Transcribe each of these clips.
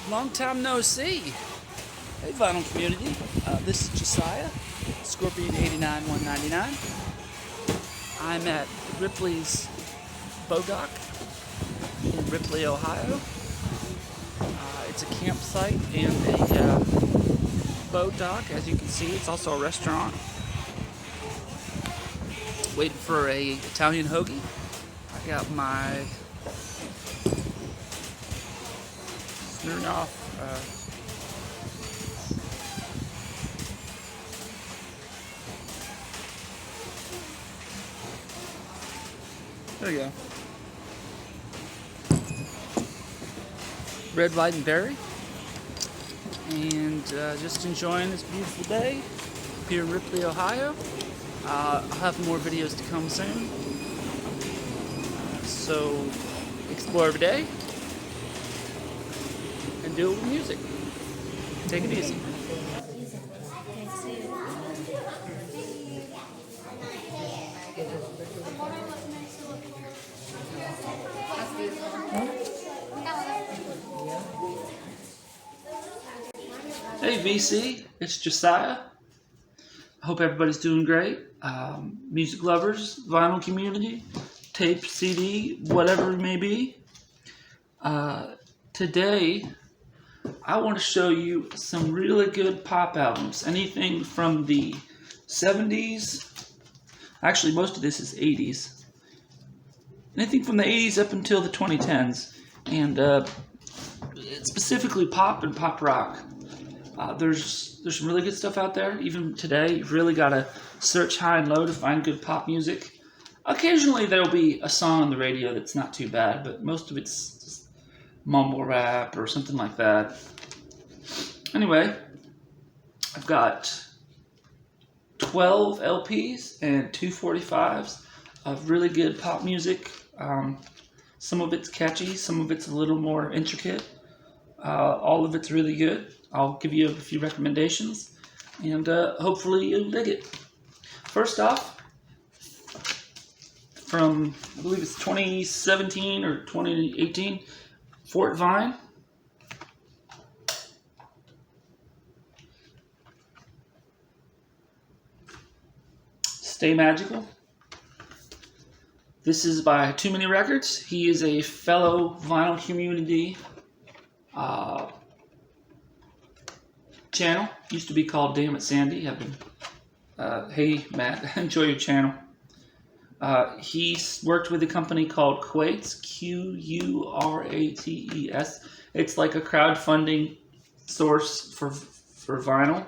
Long time no see. Hey, vinyl community. This is Josiah, Scorpion 89199. I'm at Ripley's Boat Dock in Ripley, Ohio. It's a campsite and a boat dock. As you can see, it's also a restaurant. Waiting for a Italian hoagie. I got my Smirnoff there you go. Red, white, and berry. And just enjoying this beautiful day here in Ripley, Ohio. I'll have more videos to come soon. So explore every day and do it with music. Take it easy. Hey VC, it's Josiah. I hope everybody's doing great. Music lovers, vinyl community, tape, CD, whatever it may be. Today, I want to show you some really good pop albums. Anything from the 70s. Actually, most of this is 80s. Anything from the 80s up until the 2010s. And specifically pop and pop rock. There's some really good stuff out there. Even today, you've really got to search high and low to find good pop music. Occasionally, there'll be a song on the radio that's not too bad, but most of it's just mumble rap or something like that. Anyway, I've got 12 LPs and 2 45s of really good pop music. Some of it's catchy, some of it's a little more intricate. All of it's really good. I'll give you a few recommendations, and hopefully you'll dig it. First off, from, I believe it's 2017 or 2018, Fort Vine. Stay Magical. This is by Too Many Records. He is a fellow vinyl community channel. Used to be called Damn It Sandy. I've been, hey Matt, enjoy your channel. He's worked with a company called Qurates, Qurates. It's like a crowdfunding source for vinyl.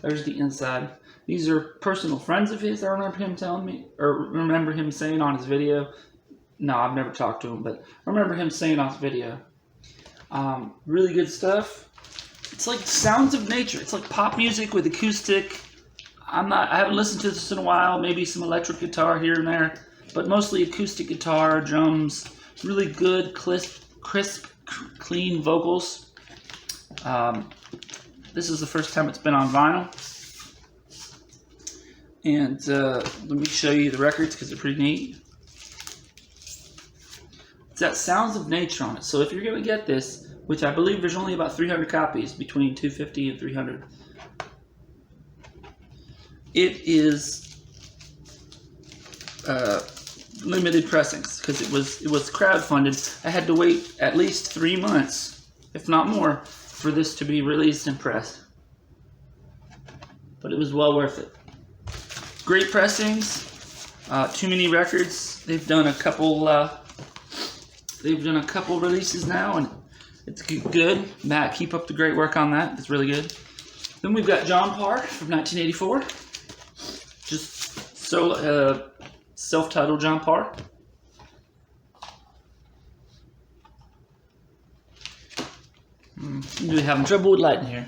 There's the inside. These are personal friends of his. I remember him telling me, or remember him saying on his video. No, I've never talked to him, but I remember him saying on his video. Really good stuff. It's like sounds of nature. It's like pop music with acoustic. I haven't listened to this in a while. Maybe some electric guitar here and there, but mostly acoustic guitar, drums. Really good, crisp, clean vocals. This is the first time it's been on vinyl. And let me show you the records because they're pretty neat. It's got Sounds of Nature on it. So if you're going to get this, which I believe there's only about 300 copies, between 250 and 300. It is limited pressings because it was crowdfunded. I had to wait at least 3 months, if not more, for this to be released and pressed. But it was well worth it. Great pressings. Too Many Records. They've done a couple. Releases now, and it's good. Matt, keep up the great work on that. It's really good. Then we've got John Parr from 1984. Just self-titled John Parr. I'm really having trouble with lighting here.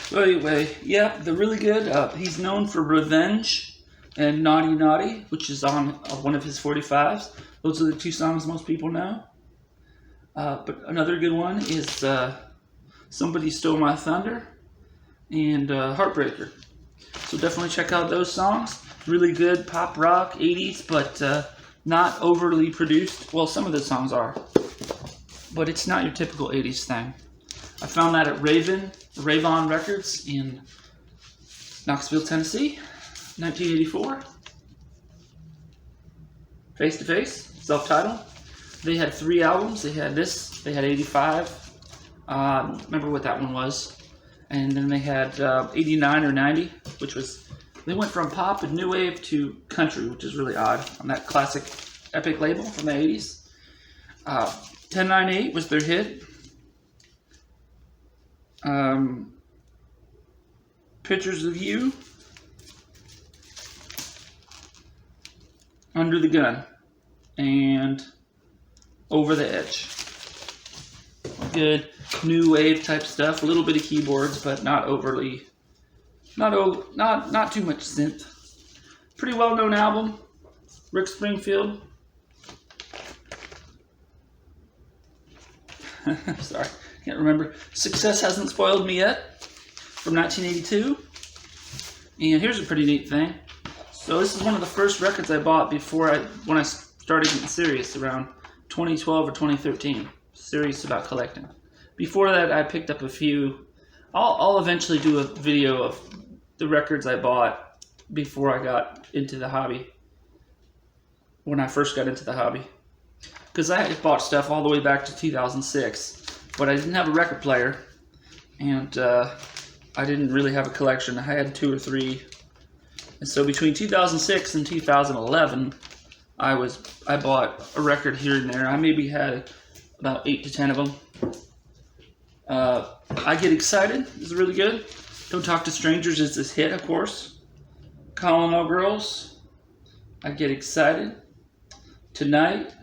So anyway, yeah, they're really good. He's known for Revenge and Naughty Naughty, which is on one of his 45s. Those are the two songs most people know. But another good one is Somebody Stole My Thunder. and Heartbreaker. So definitely check out those songs. Really good pop rock, 80s, but not overly produced. Well, some of the songs are, but it's not your typical 80s thing. I found that at Ravon Records in Knoxville, Tennessee, 1984. Face to Face, self-titled. They had 3 albums. They had this, they had 85. Remember what that one was. And then they had 89 or 90, which was, they went from pop and new wave to country, which is really odd on that classic epic label from the 80s. 1098 was their hit. Pictures of You. Under the Gun. And Over the Edge. Good new wave type stuff. A little bit of keyboards, but not overly, not too much synth. Pretty well known album. Rick Springfield. Sorry, can't remember. Success Hasn't Spoiled Me Yet, from 1982. And here's a pretty neat thing. So this is one of the first records I bought when I started getting serious around 2012 or 2013. Serious about collecting. Before that, I picked up a few. I'll eventually do a video of the records I bought before I got into the hobby. When I first got into the hobby. Because I had bought stuff all the way back to 2006. But I didn't have a record player. And I didn't really have a collection. I had 2 or 3. And so between 2006 and 2011, I bought a record here and there. I maybe had about 8 to 10 of them. I Get Excited is really good. Don't Talk to Strangers is this hit, of course. Calling All Girls. I Get Excited. Tonight.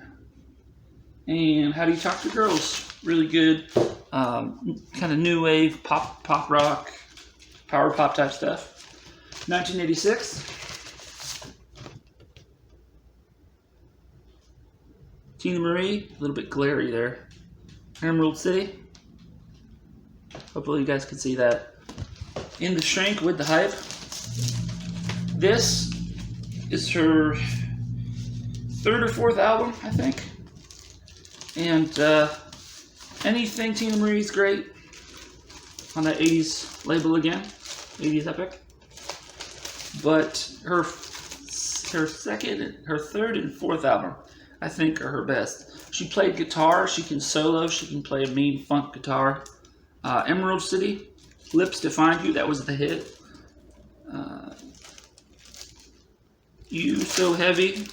And How Do You Talk to Girls? Really good. Kind of new wave, pop rock, power pop type stuff. 1986. Tina Marie, a little bit glary there. Emerald City. Hopefully you guys can see that. In the Shrink with the Hype. This is her 3rd or 4th album, I think. And anything Tina Marie's great on that 80s label again. 80s epic. But her 3rd and 4th album, I think, are her best. She played guitar. She can solo. She can play a mean funk guitar. Emerald City, Lips to Find You, that was the hit. You So Heavy.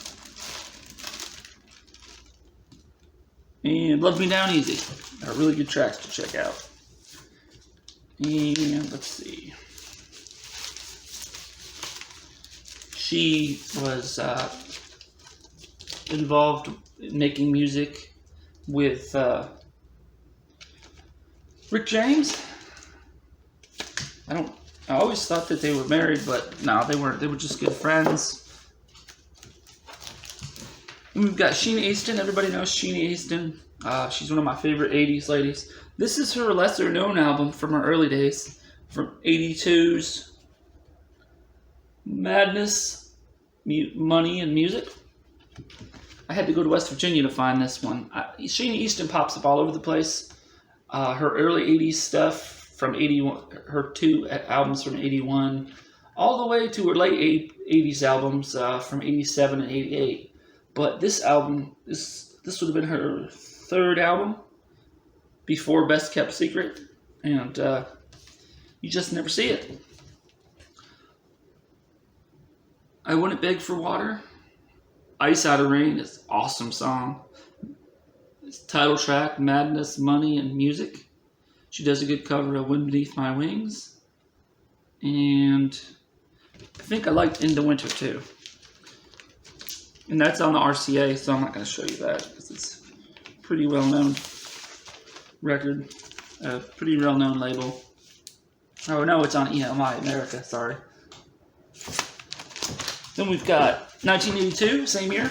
And Love Me Down Easy. Are really good tracks to check out. And let's see. She was involved in making music with Rick James. I always thought that they were married, but no, they weren't. They were just good friends. And we've got Sheena Easton. Everybody knows Sheena Easton. She's one of my favorite 80s ladies. This is her lesser known album from her early days, from 82's Madness, Money and Music. I had to go to West Virginia to find this one. Sheena Easton pops up all over the place. Her early 80s stuff from 81, her 2 albums from 81, all the way to her late 80s albums from 87 and 88. But this album, this would have been her 3rd album before Best Kept Secret, and you just never see it. I Wouldn't Beg for Water. Ice Out of Rain is an awesome song. It's title track, Madness, Money, and Music. She does a good cover of Wind Beneath My Wings. And I think I liked In the Winter too. And that's on the RCA, so I'm not going to show you that because it's a pretty well-known record. A pretty well-known label. Oh no, it's on EMI America, sorry. Then we've got 1982, same year.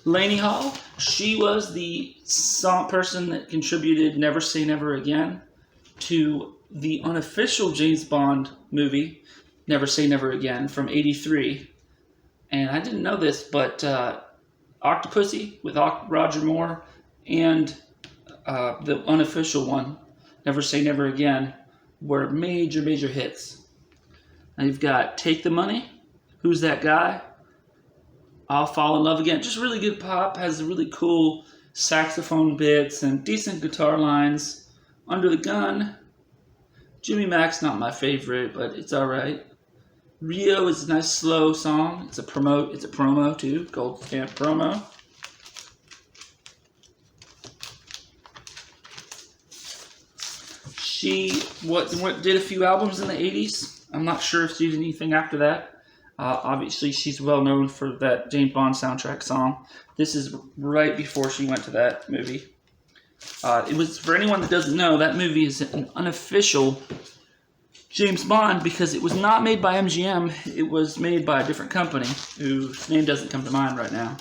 Lainey Hall. She was the person that contributed Never Say Never Again to the unofficial James Bond movie, Never Say Never Again, from '83. And I didn't know this, but Octopussy with Roger Moore and the unofficial one, Never Say Never Again, were major, major hits. Now you've got Take the Money, Who's That Guy, I'll Fall in Love Again. Just really good pop, has really cool saxophone bits and decent guitar lines. Under the Gun, Jimmy Mac's not my favorite, but it's alright. Rio is a nice slow song. It's a promo too, gold stamp promo. She did a few albums in the 80s. I'm not sure if she did anything after that. Obviously, she's well known for that James Bond soundtrack song. This is right before she went to that movie. It was, for anyone that doesn't know, that movie is an unofficial James Bond because it was not made by MGM. It was made by a different company whose name doesn't come to mind right now.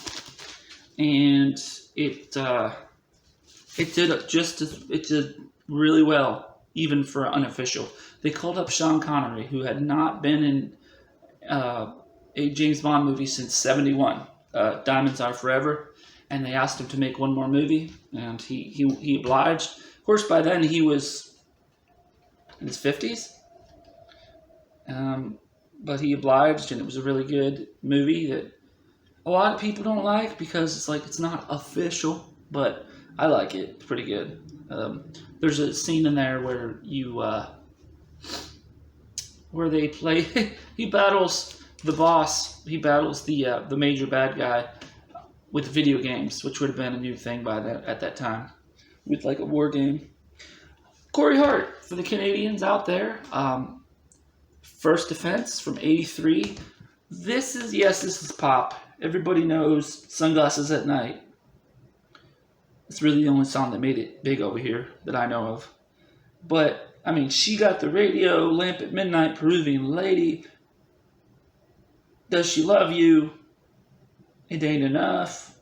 And it did really well, even for unofficial. They called up Sean Connery, who had not been in a James Bond movie since '71, Diamonds Are Forever, and they asked him to make one more movie, and he obliged. Of course, by then he was in his 50s, but he obliged, and it was a really good movie that a lot of people don't like because it's not official, but I like it. It's pretty good. There's a scene in there where where they play. He battles the boss. He battles the major bad guy with video games, which would have been a new thing at that time, with like a war game. Corey Hart for the Canadians out there. First Defense from '83. This is pop. Everybody knows Sunglasses at Night. It's really the only song that made it big over here that I know of. But I mean, She Got the Radio, Lamp at Midnight, Peruvian Lady, Does She Love You, It Ain't Enough,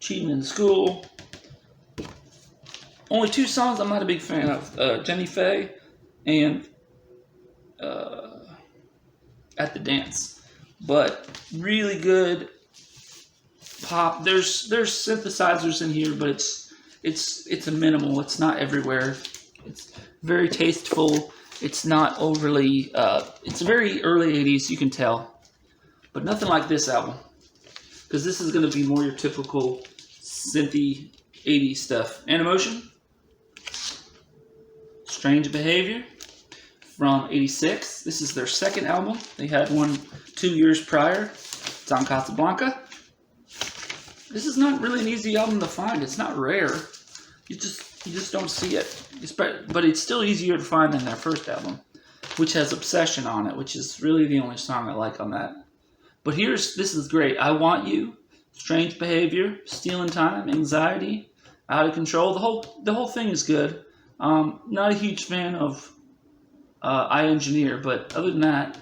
Cheating in School. Only two songs I'm not a big fan of, Jenny Faye and At the Dance. But really good pop. There's synthesizers in here, but it's a minimal. It's not everywhere. It's very tasteful. It's not overly. It's very early '80s. You can tell, but nothing like this album, because this is going to be more your typical synthy '80s stuff. Animotion, Strange Behavior from '86. This is their second album. They had one 2 years prior. It's on Casablanca. This is not really an easy album to find. It's not rare. You just don't see it. But it's still easier to find than their first album, which has Obsession on it, which is really the only song I like on that. But this is great. I Want You, Strange Behavior, Stealing Time, Anxiety, Out of Control. The whole thing is good. Not a huge fan of I Engineer, but other than that,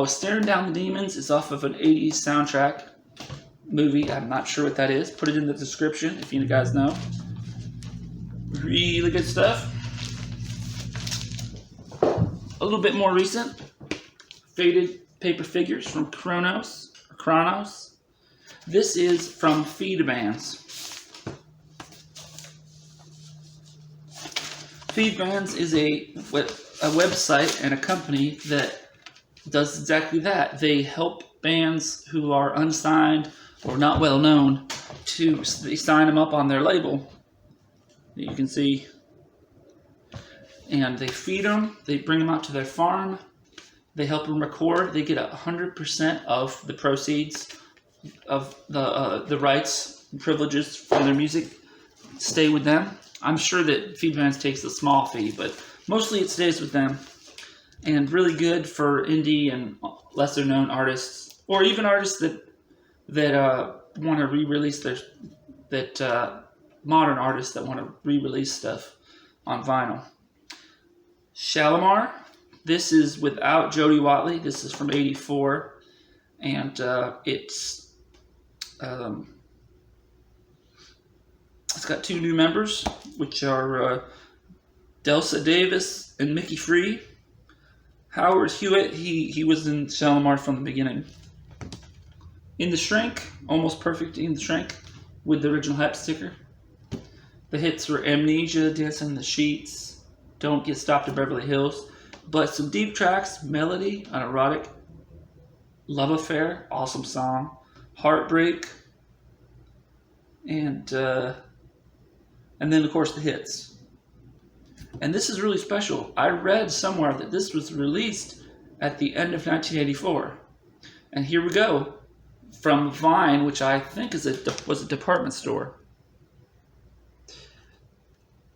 Staring Down the Demons is off of an '80s soundtrack movie. I'm not sure what that is. Put it in the description if you guys know. Really good stuff. A little bit more recent. Faded Paper Figures from Kronos. This is from Feed Bands. Feed Bands is a website and a company that does exactly that. They help bands who are unsigned or not well known they sign them up on their label. You can see, and they feed them. They bring them out to their farm. They help them record. They get 100% of the proceeds of the rights and privileges from their music stay with them. I'm sure that Feed Bands takes a small fee, but mostly it stays with them. And really good for indie and lesser known artists, or even artists that want to re-release modern artists that want to re-release stuff on vinyl. Shalimar. This is without Jody Watley. This is from '84, and it's got two new members, which are Delsa Davis and Mickey Free. Howard Hewitt, he was in Shalimar from the beginning. In the Shrink, Almost Perfect in the Shrink, with the original Hep sticker. The hits were Amnesia, Dancing in the Sheets, Don't Get Stopped at Beverly Hills. But some deep tracks, Melody, An Erotic, Love Affair, awesome song, Heartbreak, and then of course the hits. And this is really special. I read somewhere that this was released at the end of 1984. And here we go. From Vine, which I think was a department store.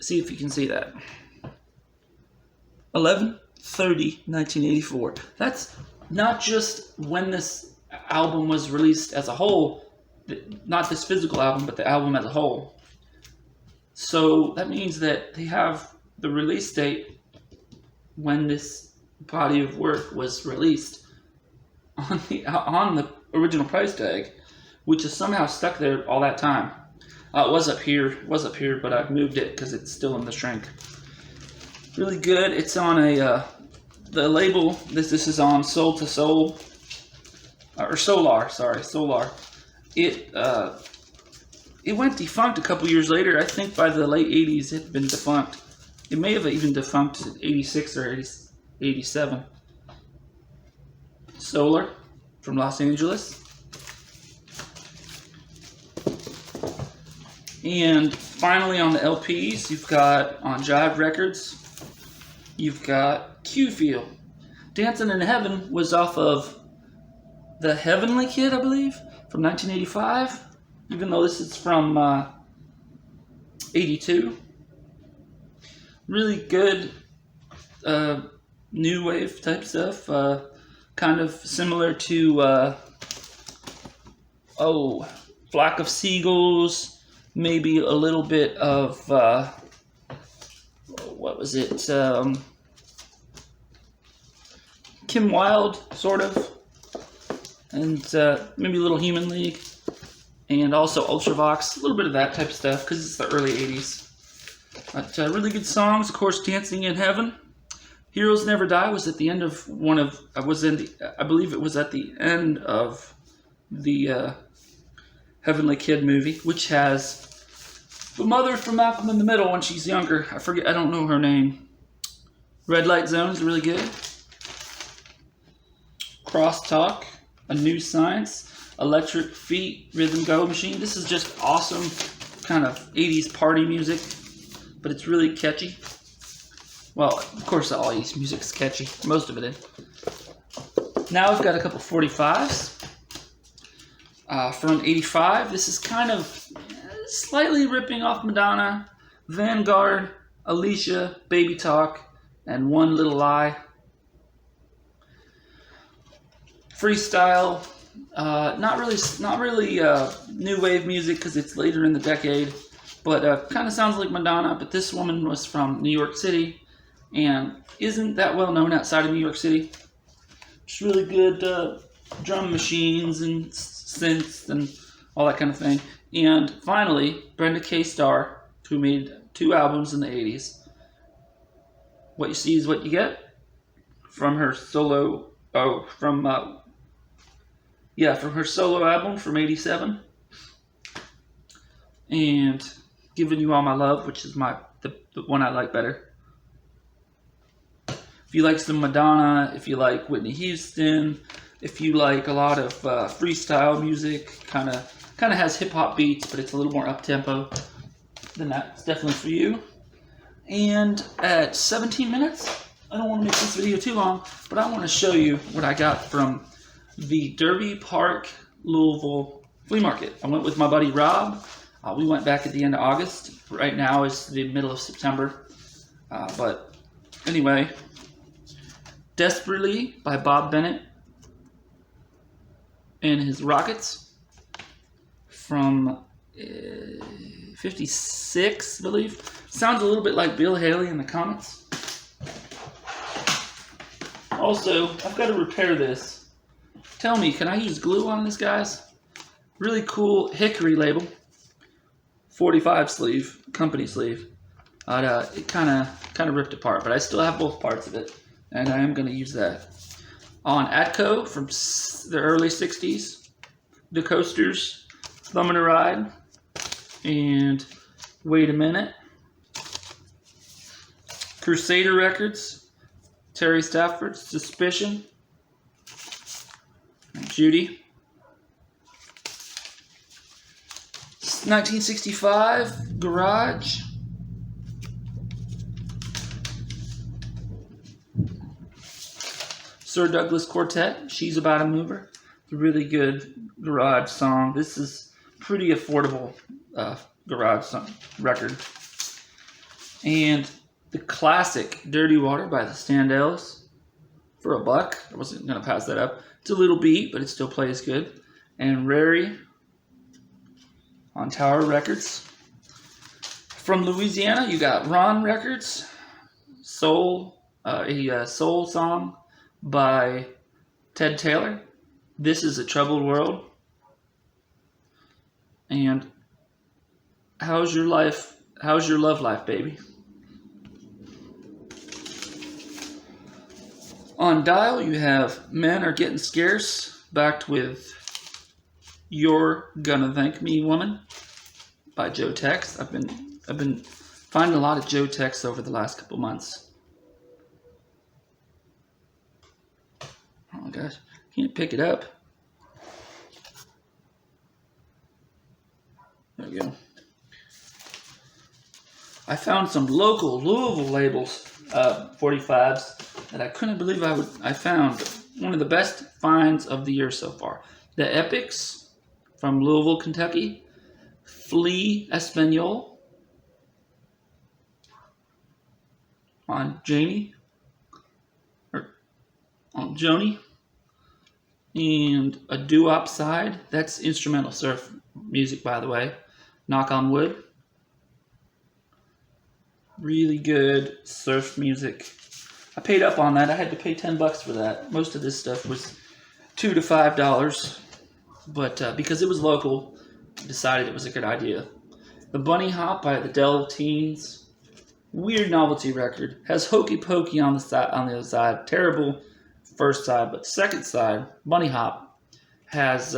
See if you can see that. 11/30/1984. That's not just when this album was released as a whole, not this physical album, but the album as a whole. So that means that they have the release date when this body of work was released on the original price tag, which is somehow stuck there all that time. It was up here, but I've moved it because it's still in the Shrink. Really good. It's on the label. This is on Soul to Soul, or Solar. Sorry, Solar. It went defunct a couple years later. I think by the late 80s it had been defunct. It may have even defunct in 86 or 87. Solar from Los Angeles. And finally on the LPs, you've got on Jive Records, you've got Q-Feel. Dancing in Heaven was off of The Heavenly Kid, I believe, from 1985, even though this is from 82. Really good new wave type stuff, kind of similar to Flock of Seagulls, maybe a little bit of what was it, Kim Wilde, sort of, and maybe a little Human League, and also Ultravox, a little bit of that type of stuff because it's the early 80s. But really good songs, of course. Dancing in Heaven, Heroes Never Die was at the end of I believe it was at the end of the Heavenly Kid movie, which has the mother from Malcolm in the Middle when she's younger. I don't know her name. Red Light Zone is really good. Crosstalk, A New Science, Electric Feet, Rhythm Go Machine. This is just awesome kind of 80s party music, but it's really catchy. Well, of course all 80s music is catchy. Most of it is. Now I've got a couple 45s. From 85, this is kind of slightly ripping off Madonna, Vanguard, Alicia, Baby Talk, and One Little Lie. Freestyle, not really new wave music because it's later in the decade, but kind of sounds like Madonna. But this woman was from New York City and isn't that well known outside of New York City. Just really good drum machines and synths and all that kind of thing. And finally, Brenda K Starr, who made 2 albums in the 80s. What You See Is What You Get, from her solo, from her solo album from 87. And Giving You All My Love, which is the one I like better. If you like some Madonna, if you like Whitney Houston, if you like a lot of freestyle music, kind of has hip-hop beats, but it's a little more up-tempo, then that's definitely for you. And at 17 minutes, I don't want to make this video too long, but I want to show you what I got from the Derby Park, Louisville flea market. I went with my buddy Rob. We went back at the end of August. Right now is the middle of September. But anyway, Desperately by Bob Bennett and his Rockets from 56, I believe. Sounds a little bit like Bill Haley in the Comets. Also, I've got to repair this. Tell me, can I use glue on this, guys? Really cool Hickory label. 45 sleeve, company sleeve. It kind of ripped apart, but I still have both parts of it, and I am going to use that. On Atco from the early 60s, the Coasters, Thumbin' a Ride, and Wait a Minute. Crusader Records, Terry Stafford, Suspicion, and Judy. 1965, Garage. Sir Douglas Quartet, She's About a Mover. It's a really good garage song. This is pretty affordable garage song record. And the classic Dirty Water by the Standells for $1. I wasn't going to pass that up. It's a little beat, but it still plays good. And Rary on Tower Records. From Louisiana, you got Ron Records, Soul, a soul song by Ted Taylor. This is a Troubled World. And How's Your Life? How's Your Love Life, Baby? On Dial, you have Men Are Getting Scarce, backed with You're Gonna Thank Me, Woman by Joe Tex. I've been finding a lot of Joe Tex over the last couple months. Oh my gosh, can't pick it up. There we go. I found some local Louisville labels, 45s, that I couldn't believe I found. One of the best finds of the year so far. The Epics from Louisville, Kentucky. Flea Espanol on Joni. On Joni, and a doo-wop side. That's instrumental surf music, by the way. Knock on Wood. Really good surf music. I paid up on that. I had to pay $10 for that. Most of this stuff was $2 to $5, but because it was local, I decided it was a good idea. The Bunny Hop by the Del Teens. Weird novelty record. Has Hokey Pokey on the other side. Terrible first side, but second side, Bunny Hop, has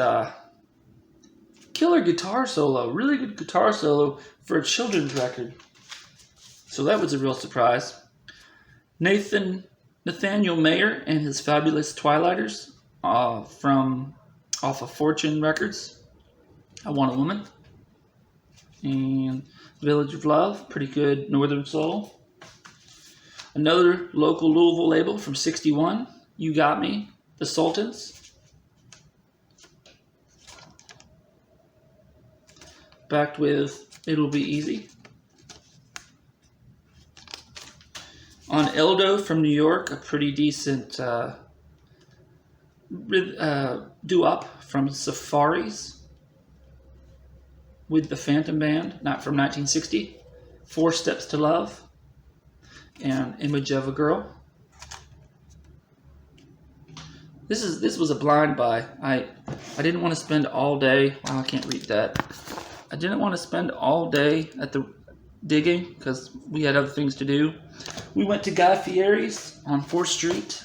killer guitar solo, really good guitar solo for a children's record. So that was a real surprise. Nathaniel Mayer and his Fabulous Twilighters off of Fortune Records. I Want a Woman. And Village of Love, pretty good Northern Soul. Another local Louisville label from 61. You Got Me, the Sultans. Backed with It'll Be Easy. On Eldo from New York, a pretty decent doo-wop from Safaris with the Phantom Band, not from 1960. 4 Steps to Love and Image of a Girl. This was a blind buy. I didn't want to spend all day. Wow, I can't read that. I didn't want to spend all day at the digging because we had other things to do. We went to Guy Fieri's on 4th Street,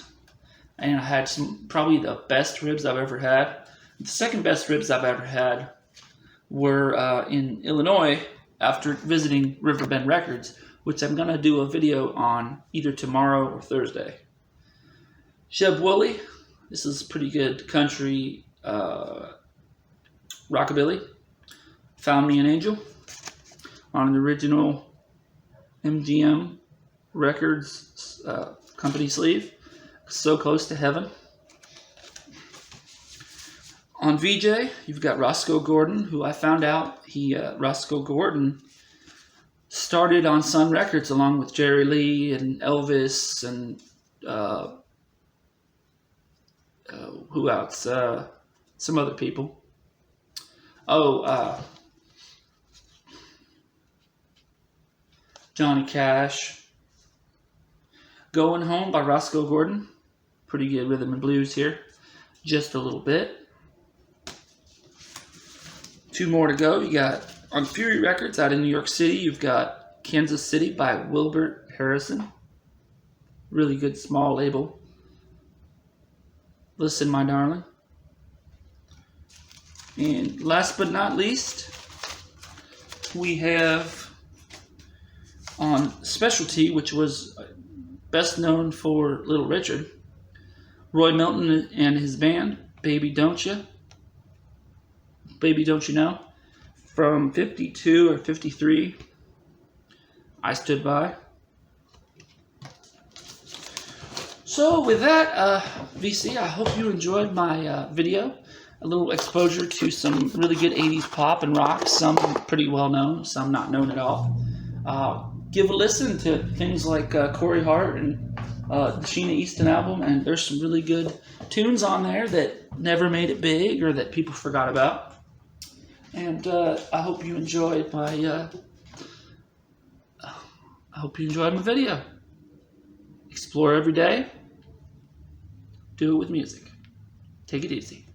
and I had probably the best ribs I've ever had. The second best ribs I've ever had were in Illinois after visiting Riverbend Records, which I'm going to do a video on either tomorrow or Thursday. Sheb Woolley. This is pretty good country rockabilly. Found Me an Angel on the original MGM Records company sleeve. So Close to Heaven. On VJ, you've got Roscoe Gordon, who I found out Roscoe Gordon started on Sun Records along with Jerry Lee and Elvis and who else? Some other people. Johnny Cash. Going Home by Roscoe Gordon. Pretty good rhythm and blues here. Just a little bit. 2 more to go. You got on Fury Records out in New York City, you've got Kansas City by Wilbert Harrison. Really good small label. Listen, my darling. And last but not least, we have on Specialty, which was best known for Little Richard, Roy Milton and his band, Baby Don't You? Baby Don't You Know? From 52 or 53, I Stood By. So with that, VC, I hope you enjoyed my video. A little exposure to some really good 80s pop and rock, some pretty well known, some not known at all. Give a listen to things like Corey Hart and the Sheena Easton album, and there's some really good tunes on there that never made it big or that people forgot about. And I hope you enjoyed my video. Explore every day. Do it with music. Take it easy.